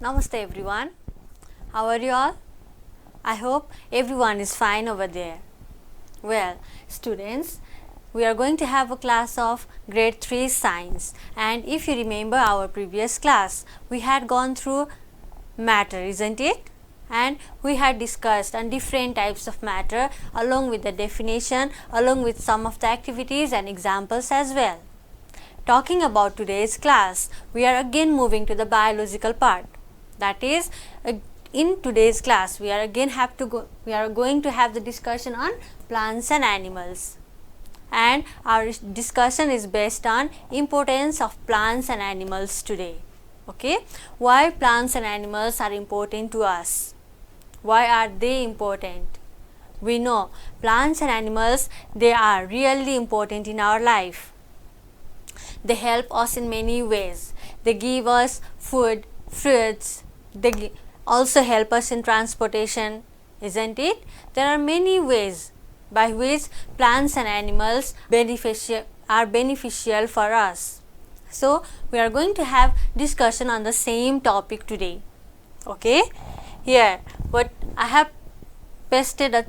Namaste everyone. How are you all? I hope everyone is fine over there. Well, students, we are going to have a class of grade 3 science, and if you remember our previous class, we had gone through matter, isn't it? And we had discussed on different types of matter along with the definition, along with some of the activities and examples as well. Talking about today's class, we are again moving to the biological part. That is, in today's class, we are going to have the discussion on plants and animals. And our discussion is based on importance of plants and animals today. Okay, why plants and animals are important to us? Why are they important? We know plants and animals, they are really important in our life. They help us in many ways. They give us food, fruits. They also help us in transportation, isn't it? There are many ways by which plants and animals are beneficial for us. So, we are going to have discussion on the same topic today. Okay? Here, what I have pasted a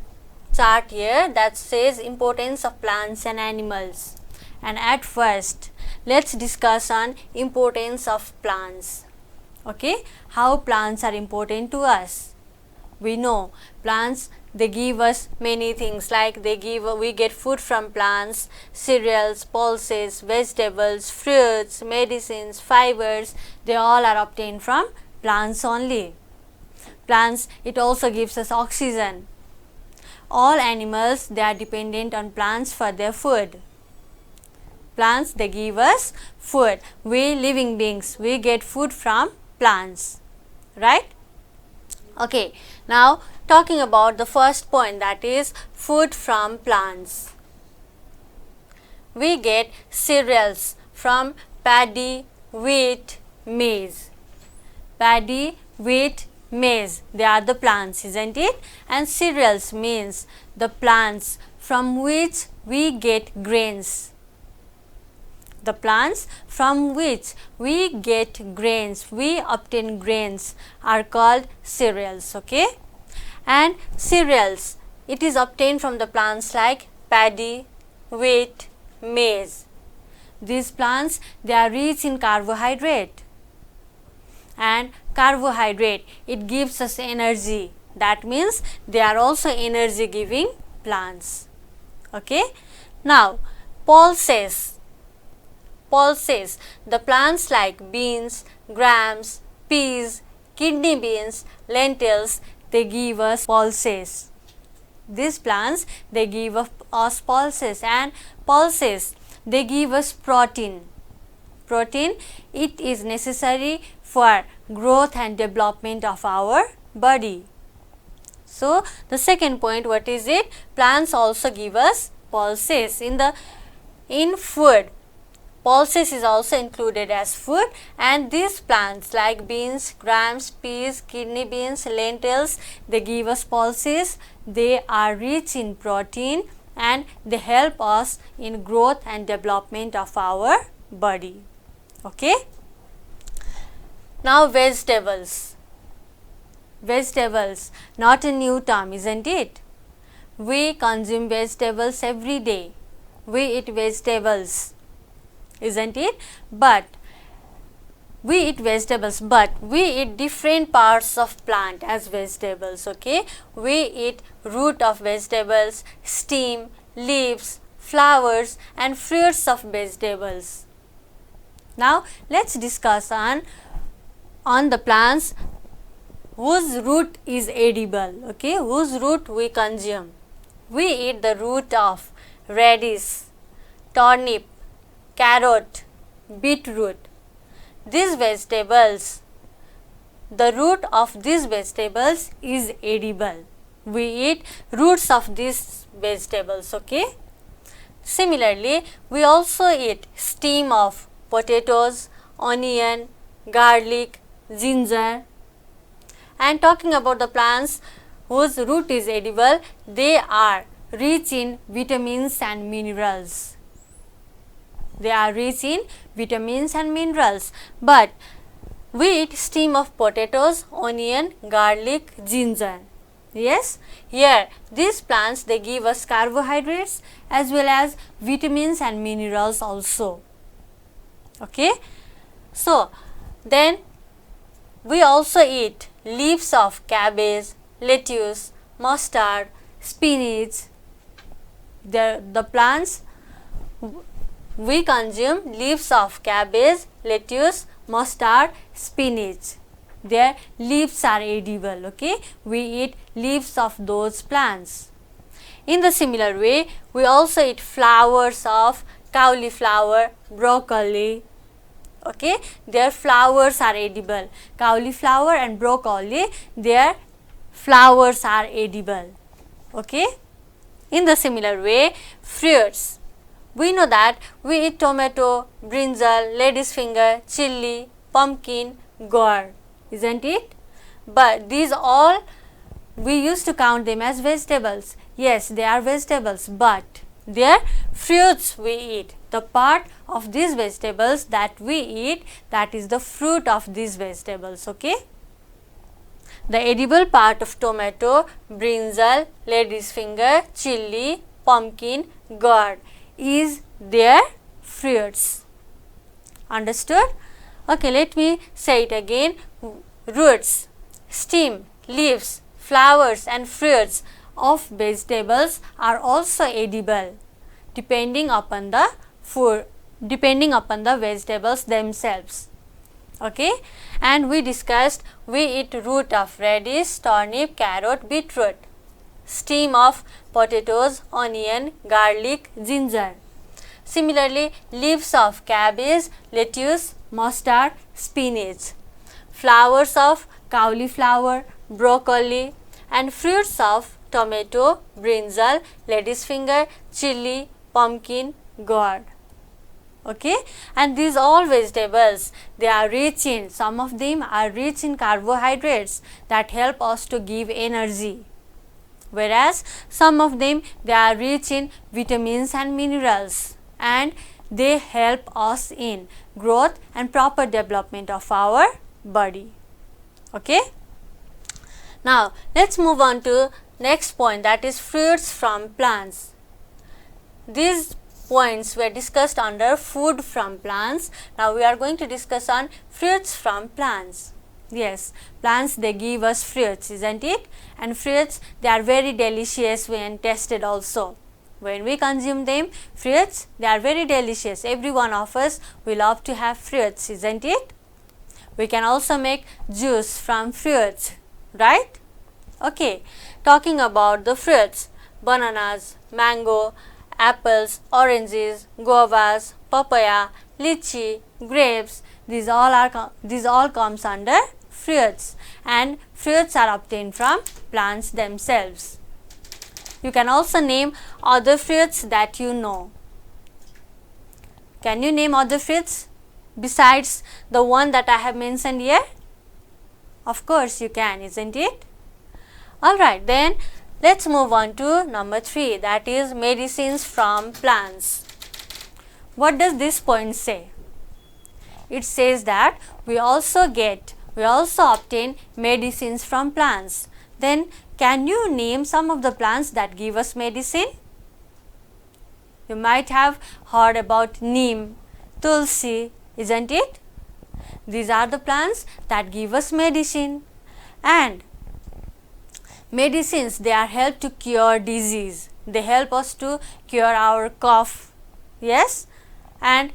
chart here that says importance of plants and animals. And at first, let's discuss on importance of plants. Okay, how plants are important to us. We know plants, they give us many things, like we get food from plants, cereals, pulses, vegetables, fruits, medicines, fibers, they all are obtained from plants only. Plants, it also gives us oxygen. All animals, they are dependent on plants for their food. Plants, they give us food. We living beings, we get food from plants, right? Okay, now talking about the first point, that is food from plants. We get cereals from paddy, wheat, maize. Paddy, wheat, maize, they are the plants, isn't it? And cereals means the plants from which we get grains. The plants from which we get grains, we obtain grains, are called cereals. Okay, and cereals, it is obtained from the plants like paddy, wheat, maize. These plants, they are rich in carbohydrate, and carbohydrate, it gives us energy. That means they are also energy giving plants. Okay, now pulses, the plants like beans, grams, peas, kidney beans, lentils, they give us pulses. These plants, they give us pulses, and pulses, they give us protein. Protein, it is necessary for growth and development of our body. So, the second point, what is it? Plants also give us pulses in food. Pulses is also included as food, and these plants like beans, grams, peas, kidney beans, lentils, they give us pulses. They are rich in protein and they help us in growth and development of our body. Okay. Now vegetables. Vegetables, not a new term, isn't it? We consume vegetables every day. We eat vegetables, isn't it? But we eat vegetables, but we eat different parts of plant as vegetables. Okay, we eat root of vegetables, stem, leaves, flowers and fruits of vegetables. Now let's discuss on the plants whose root is edible. Okay, whose root we consume. We eat the root of radish, turnip, carrot, beetroot. These vegetables, the root of these vegetables is edible. We eat roots of these vegetables. Okay. Similarly, we also eat stem of potatoes, onion, garlic, ginger. And talking about the plants whose root is edible, they are rich in vitamins and minerals. They are rich in vitamins and minerals. But We eat steam of potatoes, onion, garlic, ginger. Yes, here these plants they give us carbohydrates as well as vitamins and minerals also. Okay. So, then we also eat leaves of cabbage, lettuce, mustard, spinach. The plants we consume leaves of cabbage, lettuce, mustard, spinach. Their leaves are edible. Okay, we eat leaves of those plants. In the similar way, we also eat flowers of cauliflower, broccoli. Okay, their flowers are edible. Cauliflower and broccoli, their flowers are edible. Okay. In the similar way, fruits. We know that we eat tomato, brinjal, lady's finger, chilli, pumpkin, gourd, isn't it? But these all we used to count them as vegetables. Yes, they are vegetables, but they are fruits we eat. The part of these vegetables that we eat, that is the fruit of these vegetables. Okay. The edible part of tomato, brinjal, lady's finger, chilli, pumpkin, gourd is their fruits. Understood? Okay, let me say it again. Roots, stem, leaves, flowers and fruits of vegetables are also edible depending upon the vegetables themselves. Okay, and we discussed we eat root of radish, turnip, carrot, beetroot, stem of potatoes, onion, garlic, ginger. Similarly, leaves of cabbage, lettuce, mustard, spinach, flowers of cauliflower, broccoli, and fruits of tomato, brinjal, lady's finger, chilli, pumpkin, gourd. Okay, and these all vegetables, they are rich in, some of them are rich in carbohydrates that help us to give energy, whereas some of them they are rich in vitamins and minerals and they help us in growth and proper development of our body. Okay. Now let's move on to next point, that is fruits from plants. These points were discussed under food from plants. Now we are going to discuss on fruits from plants. Yes, plants they give us fruits, isn't it? And fruits they are very delicious when tasted also. When we consume them, fruits they are very delicious. Every one of us we love to have fruits, isn't it? We can also make juice from fruits, right? Okay, talking about the fruits, bananas, mango, apples, oranges, guavas, papaya, lychee, grapes, these all comes under fruits, and fruits are obtained from plants themselves. You can also name other fruits that you know. Can you name other fruits besides the one that I have mentioned here? Of course you can, isn't it? Alright, then let's move on to number 3, that is medicines from plants. What does this point say? It says that we also obtain medicines from plants. Then can you name some of the plants that give us medicine? You might have heard about neem, tulsi, isn't it? These are the plants that give us medicine, and medicines they are help to cure disease. They help us to cure our cough. Yes, and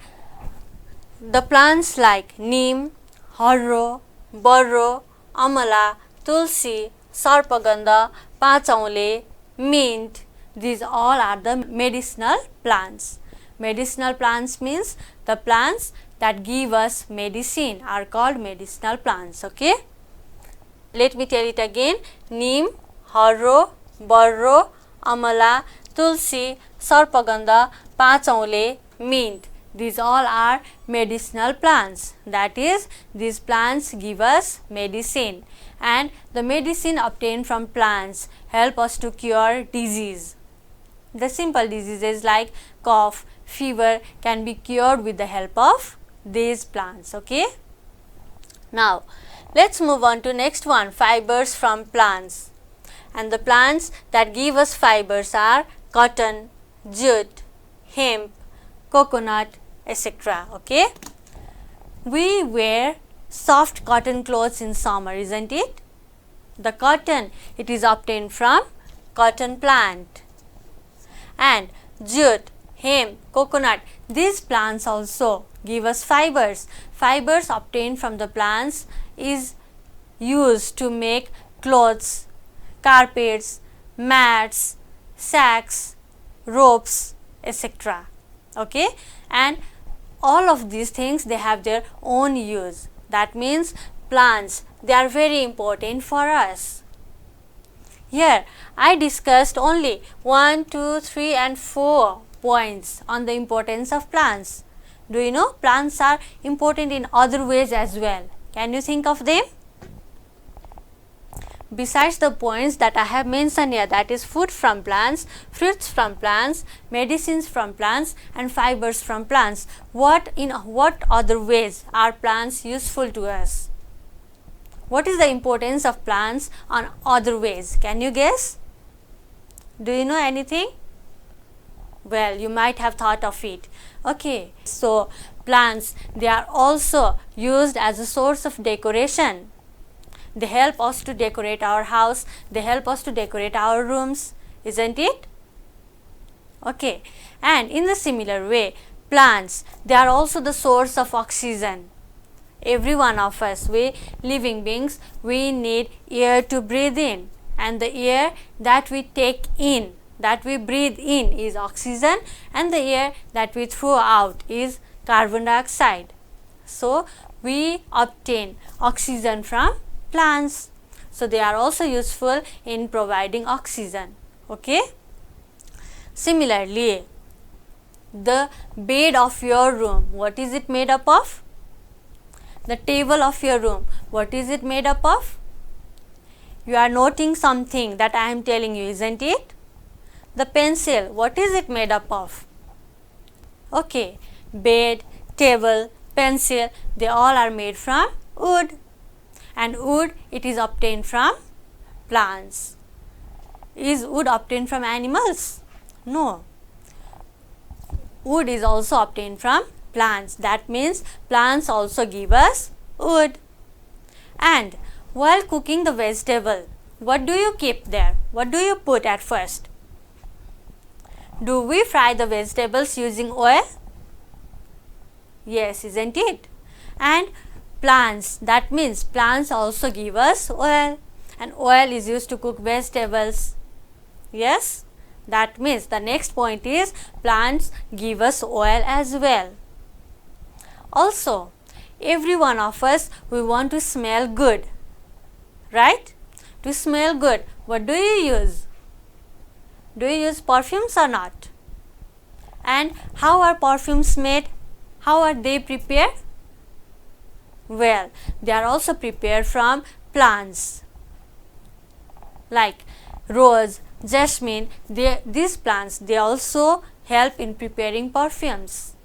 the plants like neem, harro, barro, amala, tulsi, sarpagandha, pachaule, mint, these all are the medicinal plants. Medicinal plants means the plants that give us medicine are called medicinal plants. Okay, let me tell it again. Neem, harro, barro, amala, tulsi, sarpagandha, pachaule, mint. These all are medicinal plants. That is, these plants give us medicine, and the medicine obtained from plants help us to cure disease. The simple diseases like cough, fever can be cured with the help of these plants. Okay. Now, let's move on to next one, fibers from plants. And the plants that give us fibers are cotton, jute, hemp, coconut, etc. Okay. We wear soft cotton clothes in summer, isn't it? The cotton, it is obtained from cotton plant. And jute, hemp, coconut, these plants also give us fibers. Fibers obtained from the plants is used to make clothes, carpets, mats, sacks, ropes, etc. Okay, and all of these things, they have their own use. That means plants, they are very important for us. Here I discussed only 1, 2, 3 and 4 points on the importance of plants. Do you know plants are important in other ways as well? Can you think of them? Besides the points that I have mentioned here, that is food from plants, fruits from plants, medicines from plants and fibers from plants, what other ways are plants useful to us? What is the importance of plants on other ways? Can you guess? Do you know anything? Well, you might have thought of it. Okay, so plants, they are also used as a source of decoration. They help us to decorate our house, they help us to decorate our rooms, isn't it? Okay, and in the similar way, plants, they are also the source of oxygen. Every one of us, we living beings, we need air to breathe in, and the air that we take in, that we breathe in is oxygen, and the air that we throw out is carbon dioxide. So, we obtain oxygen from plants. So, they are also useful in providing oxygen. Okay. Similarly, the bed of your room, what is it made up of? The table of your room, what is it made up of? You are noting something that I am telling you, isn't it? The pencil, what is it made up of? Okay, bed, table, pencil, they all are made from wood. And wood, it is obtained from plants. Is wood obtained from animals? No. Wood is also obtained from plants. That means plants also give us wood. And while cooking the vegetable, what do you keep there? What do you put at first? Do we fry the vegetables using oil? Yes, isn't it? And plants, that means plants also give us oil, and oil is used to cook vegetables. Yes, that means the next point is plants give us oil as well. Also, every one of us, we want to smell good, right? To smell good, what do you use? Do you use perfumes or not? And how are perfumes made? How are they prepared? Well, they are also prepared from plants like rose, jasmine. These plants, they also help in preparing perfumes.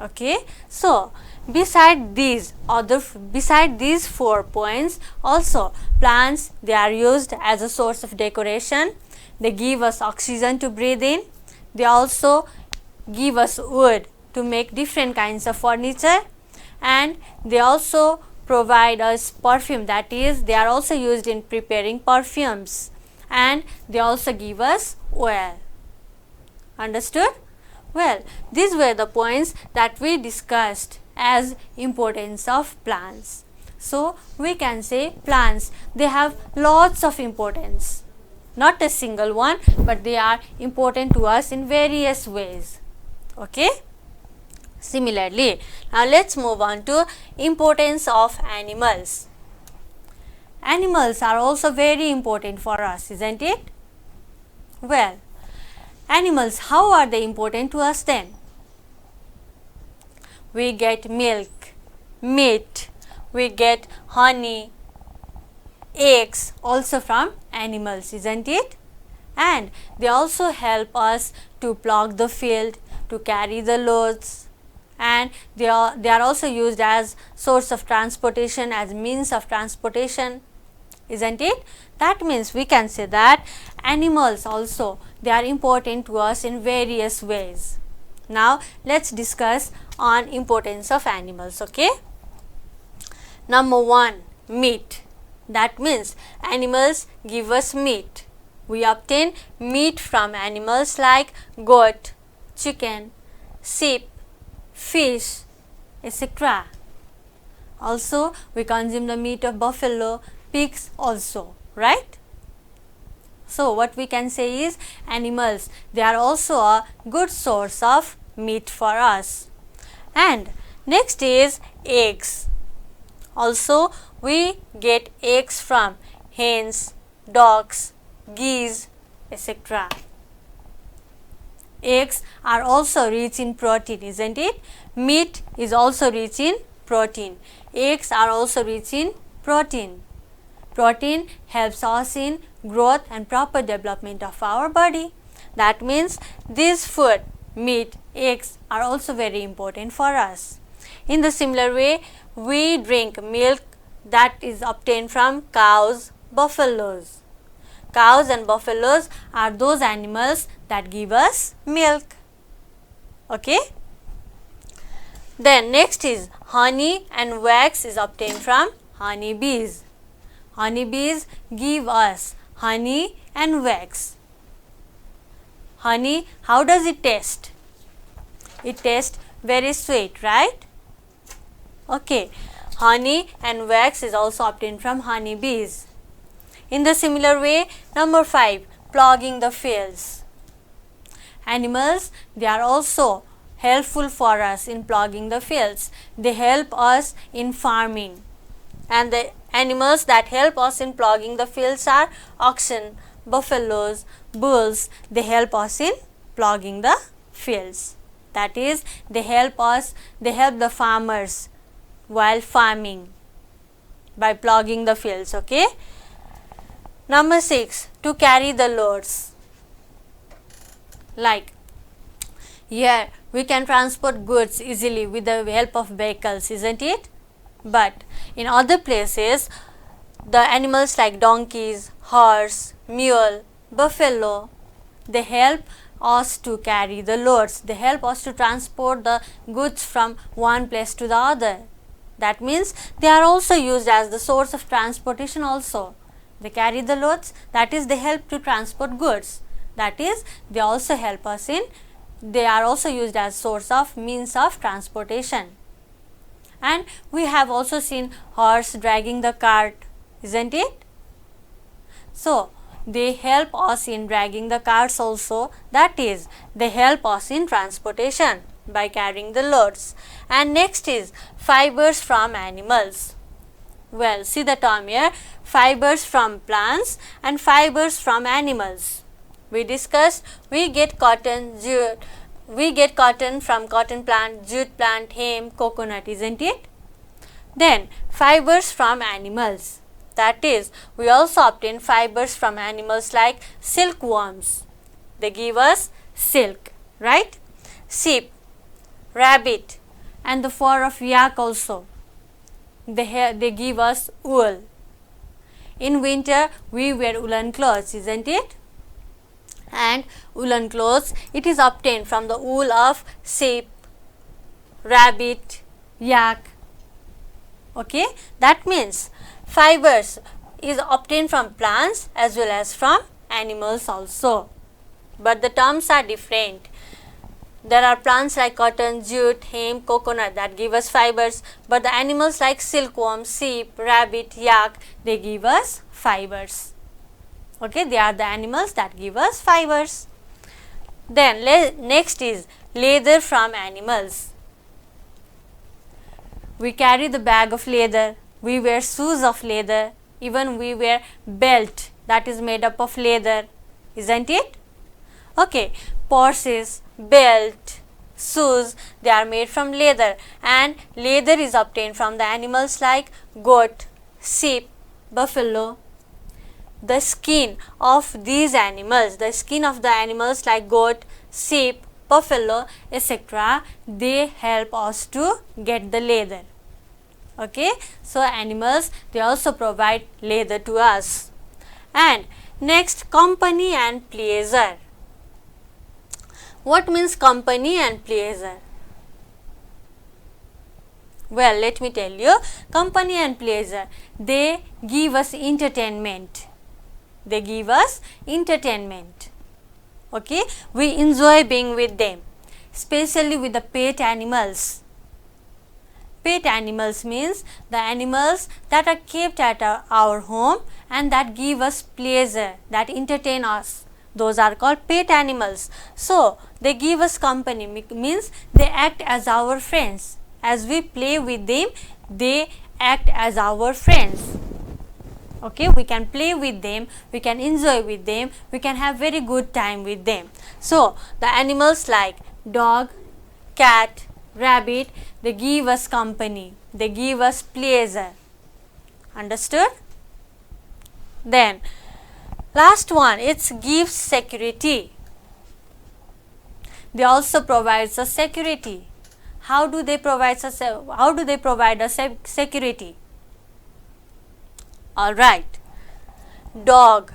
Okay, so beside these 4 points, also plants, they are used as a source of decoration. They give us oxygen to breathe in. They also give us wood to make different kinds of furniture, and they also provide us perfume, that is, they are also used in preparing perfumes, and they also give us oil. Understood? Well, these were the points that we discussed as importance of plants. So, we can say plants, they have lots of importance. Not a single one, but they are important to us in various ways. Okay? Similarly, now let's move on to importance of animals. Animals are also very important for us, isn't it? Well, animals, how are they important to us then? We get milk, meat, we get honey, eggs also from animals, isn't it? And they also help us to plough the field, to carry the loads, and they are also used as source of transportation, as means of transportation, isn't it? That means we can say that animals also, they are important to us in various ways. Now let's discuss on importance of animals. Okay, number 1, meat. That means animals give us meat. We obtain meat from animals like goat, chicken, sheep, fish, etc. Also we consume the meat of buffalo, pigs also, right? So what we can say is animals, they are also a good source of meat for us. And next is eggs. Also we get eggs from hens, dogs, geese, etc. Eggs are also rich in protein, isn't it? Meat is also rich in protein. Eggs are also rich in protein. Protein helps us in growth and proper development of our body. That means this food, meat, eggs are also very important for us. In the similar way, we drink milk that is obtained from cows, buffaloes. Cows and buffaloes are those animals that give us milk. Okay. Then next is honey and wax is obtained from honey bees. Honey bees give us honey and wax. Honey, how does it taste? It tastes very sweet, right? Okay. Honey and wax is also obtained from honey bees. In the similar way, number 5, ploughing the fields. Animals, they are also helpful for us in ploughing the fields. They help us in farming. And the animals that help us in ploughing the fields are oxen, buffaloes, bulls. They help us in ploughing the fields. That is, they help the farmers while farming by ploughing the fields. Okay. Number 6, to carry the loads. Like here we can transport goods easily with the help of vehicles, isn't it? But in other places, the animals like donkeys, horse, mule, buffalo, they help us to carry the loads. They help us to transport the goods from one place to the other. That means they are also used as the source of transportation also. They carry the loads, that is, they help to transport goods. That is, they also help us in, they are also used as source of means of transportation. And we have also seen horse dragging the cart, isn't it? So they help us in dragging the carts also, that is, they help us in transportation by carrying the loads. And next is fibers from animals. Well, see the term here, fibers from plants and fibers from animals. We discussed we get cotton, jute, we get cotton from cotton plant, jute plant, hemp, coconut, isn't it? Then fibers from animals. That is, we also obtain fibers from animals like silkworms. They give us silk, right? Sheep, rabbit, and the fur of yak also. They give us wool. In winter, we wear woolen clothes, isn't it? And woolen clothes, it is obtained from the wool of sheep, rabbit, yak. Okay, that means fibers is obtained from plants as well as from animals also. But the terms are different. There are plants like cotton, jute, hemp, coconut that give us fibers, but the animals like silkworm, sheep, rabbit, yak, they give us fibers. Okay, they are the animals that give us fibers. Then next is leather from animals. We carry the bag of leather, we wear shoes of leather, even we wear belt that is made up of leather, isn't it? Okay, purses, belt, shoes, they are made from leather, and leather is obtained from the animals like goat, sheep, buffalo. The skin of these animals, the skin of the animals like goat, sheep, buffalo, etc., they help us to get the leather. Okay, so animals, they also provide leather to us. And next, company and pleasure. What means company and pleasure? Well, let me tell you, company and pleasure, they give us entertainment. They give us entertainment. Okay, we enjoy being with them, especially with the pet animals. Pet animals means the animals that are kept at our home and that give us pleasure, that entertain us. Those are called pet animals. So, they give us company, means they act as our friends. As we play with them, they act as our friends. Okay, we can play with them, we can enjoy with them, we can have very good time with them. So, the animals like dog, cat, rabbit, they give us company, they give us pleasure. Understood? Then, last one, it gives security. They also provide us security. How do they provide us security? Alright, dog.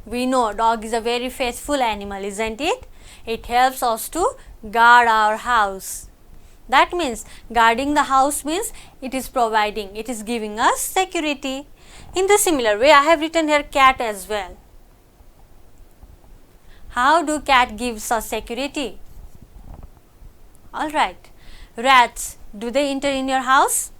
We know dog is a very faithful animal, isn't it? It helps us to guard our house. That means guarding the house means it is giving us security. In the similar way, I have written here cat as well. How do cat gives us security? Alright, rats, do they enter in your house?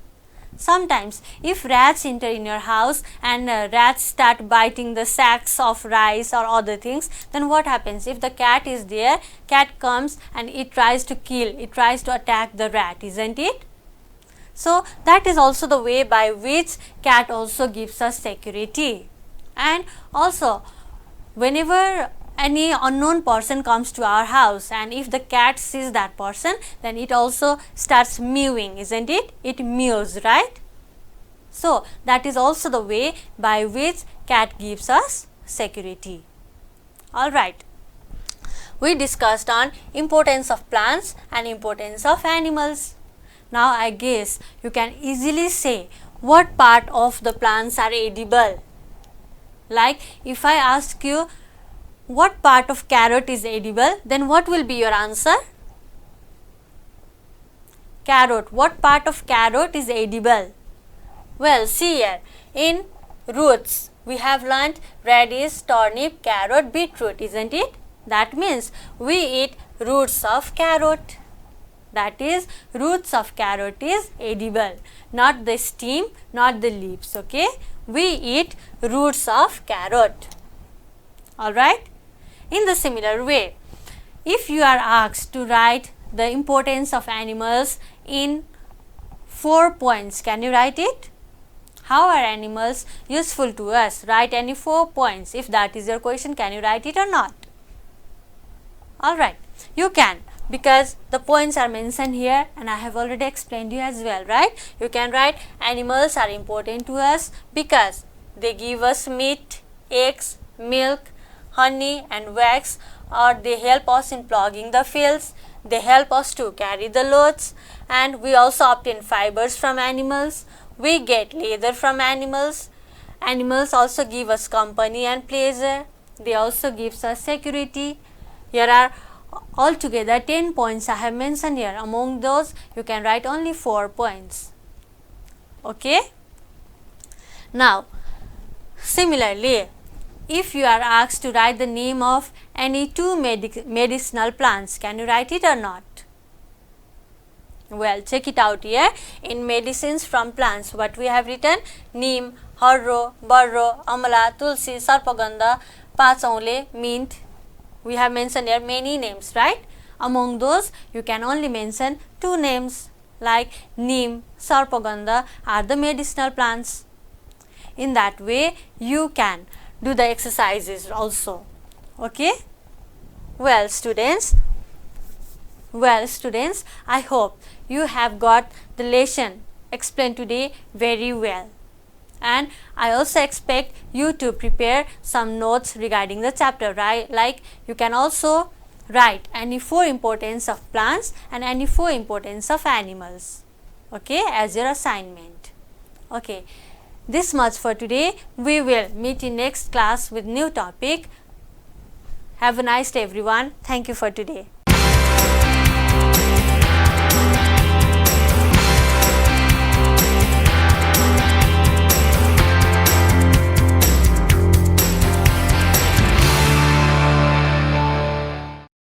Sometimes if rats enter in your house and rats start biting the sacks of rice or other things, then what happens? If the cat is there, cat comes and it tries to kill, it tries to attack the rat, isn't it? So, that is also the way by which cat also gives us security. And also, whenever any unknown person comes to our house and if the cat sees that person, then it also starts mewing, isn't it? It mews, right? So, that is also the way by which cat gives us security. Alright, we discussed on importance of plants and importance of animals. Now, I guess you can easily say what part of the plants are edible. Like if I ask you what part of carrot is edible, then what will be your answer? Carrot. What part of carrot is edible? Well, see here, in roots we have learnt radish, turnip, carrot, beetroot, isn't it? That means we eat roots of carrot. That is, roots of carrot is edible, not the stem, not the leaves, okay? We eat roots of carrot. Alright? In the similar way, if you are asked to write the importance of animals in 4 points, can you write it? How are animals useful to us? Write any 4 points. If that is your question, can you write it or not? Alright, you can, because the points are mentioned here and I have already explained you as well, right? You can write animals are important to us because they give us meat, eggs, milk, honey and wax, or they help us in ploughing the fields, they help us to carry the loads, and we also obtain fibers from animals, we get leather from animals. Animals also give us company and pleasure, they also gives us security. Here are altogether 10 points I have mentioned here. Among those, you can write only 4 points. Okay? Now, similarly, if you are asked to write the name of any 2 medicinal plants, can you write it or not? Well, check it out here. In medicines from plants, what we have written? Neem, harro, barro, amala, tulsi, sarpagandha, pachaule, mint. We have mentioned here many names, right? Among those, you can only mention 2 names like neem, sarpagandha are the medicinal plants. In that way, you can do the exercises also. Okay? Well, students, I hope you have got the lesson explained today very well. And I also expect you to prepare some notes regarding the chapter, right? Like you can also Write any 4 importance of plants and any 4 importance of animals, okay, as your assignment. Okay, this much for today. We will meet in next class with new topic. Have a nice day everyone. Thank you for today.